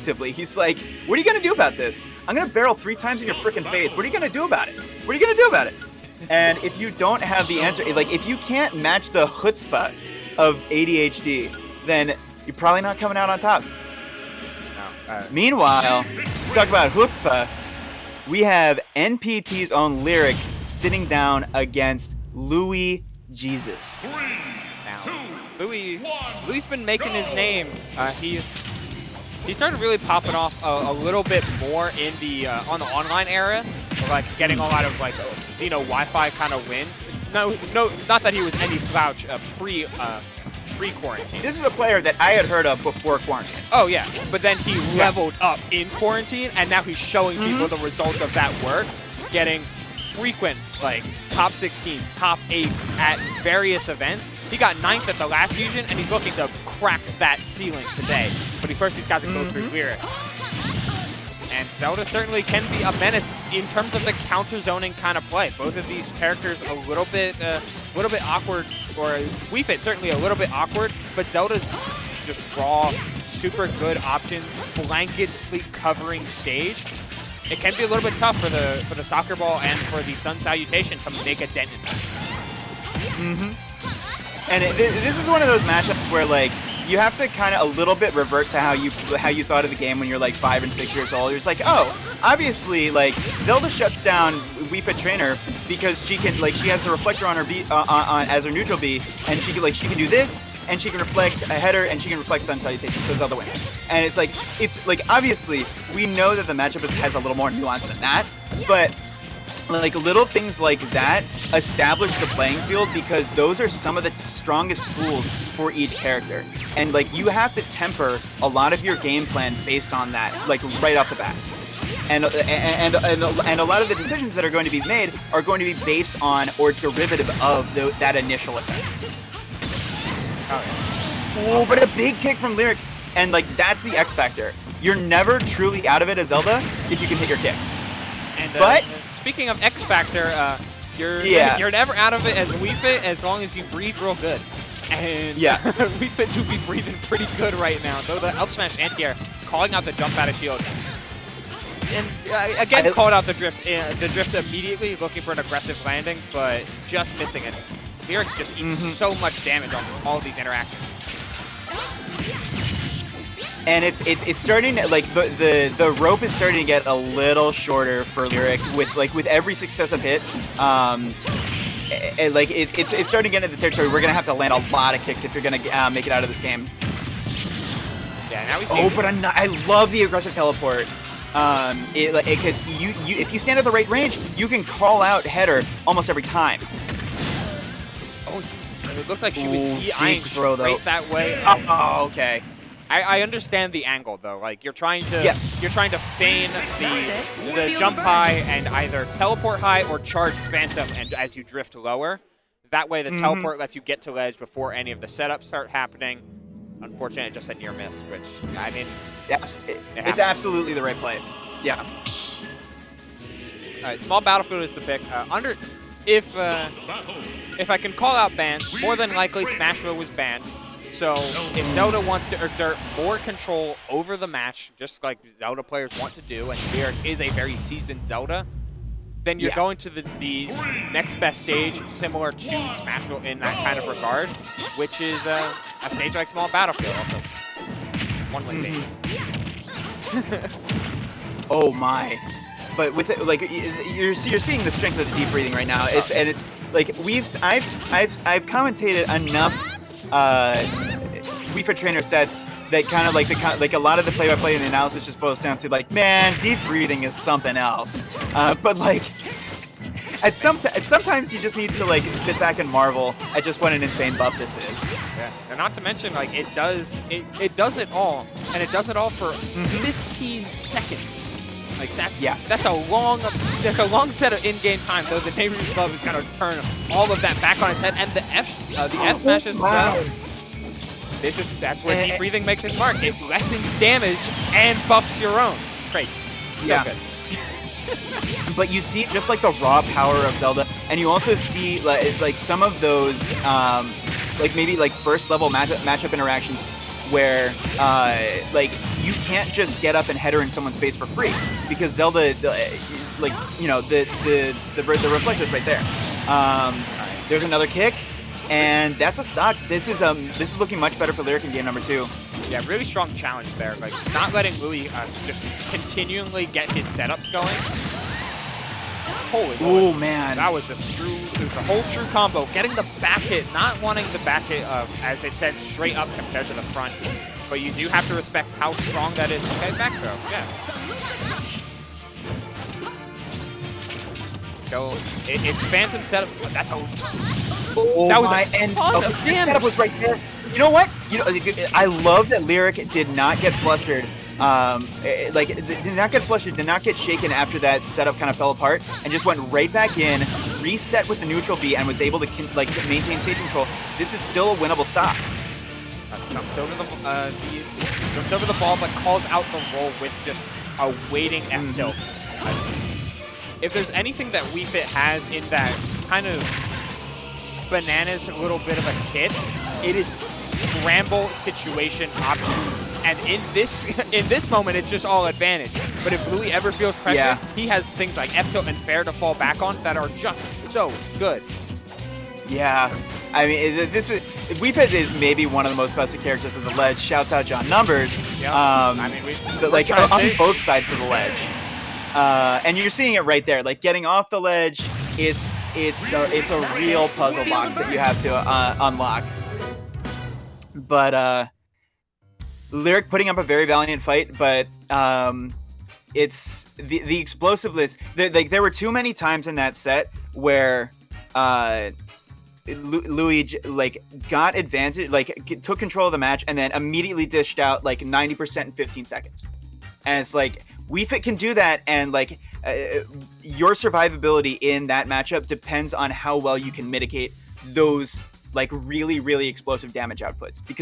effectively. He's like, what are you going to do about this? I'm going to barrel 3 times in your freaking face. What are you going to do about it? What are you going to do about it? And if you don't have the answer, like if you can't match the chutzpah of ADHD, then you're probably not coming out on top. No, Meanwhile, talk about chutzpah. We have NPT's own Lyric sitting down against Lui-Jesus. now, Louis' been making his name. He started really popping off a little bit more in the on the online era, like getting a lot of like Wi-Fi kind of wins. No, not that he was any slouch pre-quarantine. This is a player that I had heard of before quarantine. Oh yeah, but then he leveled up in quarantine, and now he's showing people the results of that work, getting frequent like top 16s, top 8s at various events. He got 9th at the last Fusion, and he's looking to crack that ceiling today. But first he's got to go through Lyric. And Zelda certainly can be a menace in terms of the counter zoning kind of play. Both of these characters a little bit awkward, or Wii Fit certainly a little bit awkward, but Zelda's just raw, super good options, blankets fleet covering stage. It can be a little bit tough for the soccer ball and for the Sun Salutation to make a dent in that. And this is one of those matchups where like you have to kind of a little bit revert to how you thought of the game when you're like 5 and 6 years old. You're just like, oh, obviously like Zelda shuts down Wii Fit Trainer because she has the reflector on her B as her neutral B, and she can do this, and she can reflect a header, and she can reflect Sun Salutation, so Zelda wins. And it's like obviously we know that the matchup has a little more nuance than that, but like little things like that establish the playing field because those are some of the strongest tools for each character, and like you have to temper a lot of your game plan based on that, like right off the bat. And a lot of the decisions that are going to be made are going to be based on or derivative of that initial assessment. Oh, but a big kick from Lyric, and like that's the X factor. You're never truly out of it as Zelda if you can hit your kicks. And but speaking of X factor, you're never out of it as Wii Fit as long as you breathe real good. And Wii Fit do be breathing pretty good right now. Though the up smash anti-air calling out the jump out of shield. And again, called out the drift immediately, looking for an aggressive landing, but just missing it. Lyric just eats so much damage on all of these interactions. And it's starting to, like the rope is starting to get a little shorter for Lyric with every successive hit. It's starting to get into the territory. We're gonna have to land a lot of kicks if you're gonna make it out of this game. Yeah, now we see. But I love the aggressive teleport. Because if you stand at the right range, you can call out header almost every time. Oh, it looked like she was DIing straight that way. Oh, okay. I understand the angle though. Like you're trying to feign the jump high and either teleport high or charge Phantom, and as you drift lower, that way the teleport lets you get to ledge before any of the setups start happening. Unfortunately, just a near miss, which I mean, it's absolutely the right play. Yeah. All right, small battlefield is the pick. If I can call out bans, more than likely Smashville was banned. So if Zelda wants to exert more control over the match, just like Zelda players want to do, and Lyric is a very seasoned Zelda, then you're going to the next best stage, similar to Smashville in that kind of regard, which is a stage like Small Battlefield also. One-way stage. Oh my. But with it, like you're seeing the strength of the deep breathing right now. It's like I've commentated enough Wii Fit Trainer sets that kind of like a lot of the play-by-play and the analysis just boils down to like, man, deep breathing is something else. But like sometimes you just need to like sit back and marvel at just what an insane buff this is. Yeah, and not to mention like it does it all, and it does it all for 15 seconds. Like that's a long set of in-game time. So the Neighbor's Love is gonna turn all of that back on its head, and the F smash as well. That's where deep breathing makes its mark. It lessens damage and buffs your own. Great, so good. But you see just like the raw power of Zelda, and you also see like some of those like maybe like first level matchup interactions where like you can't just get up and header in someone's face for free because Zelda, like the reflector's right there. There's another kick, and that's a stock. This is looking much better for Lyric in game number 2. Yeah, really strong challenge there. Like not letting Louis just continually get his setups going. Holy oh man, that was a whole true combo. Getting the back hit, not wanting the back hit as it said straight up compared to the front. But you do have to respect how strong that is. Okay, back throw, yeah. So it's phantom setups. But that's that was a ton of damage. Setup was right there. You know what? I love that Lyric did not get flustered. Like did not get flustered, did not get shaken after that setup kind of fell apart, and just went right back in, reset with the neutral B, and was able to maintain stage control. This is still a winnable stop. Jumps over the ball, but calls out the roll with just a waiting F tilt. If there's anything that Wii Fit has in that kind of bananas little bit of a kit, it is scramble situation options. And in this moment, it's just all advantage. But if Louis ever feels pressure, he has things like F tilt and fair to fall back on that are just so good. Yeah, I mean, Wii Fit is maybe one of the most busted characters of the ledge. Shouts out John Numbers. Yeah. I mean, like on both sides of the ledge. And you're seeing it right there. Like getting off the ledge, it's a real puzzle box that you have to unlock. But Lyric putting up a very valiant fight, but it's the explosiveness. There were too many times in that set where Louis got advantage, took control of the match, and then immediately dished out 90% in 15 seconds. And it's like Wii Fit can do that, and your survivability in that matchup depends on how well you can mitigate those really, really explosive damage outputs. Because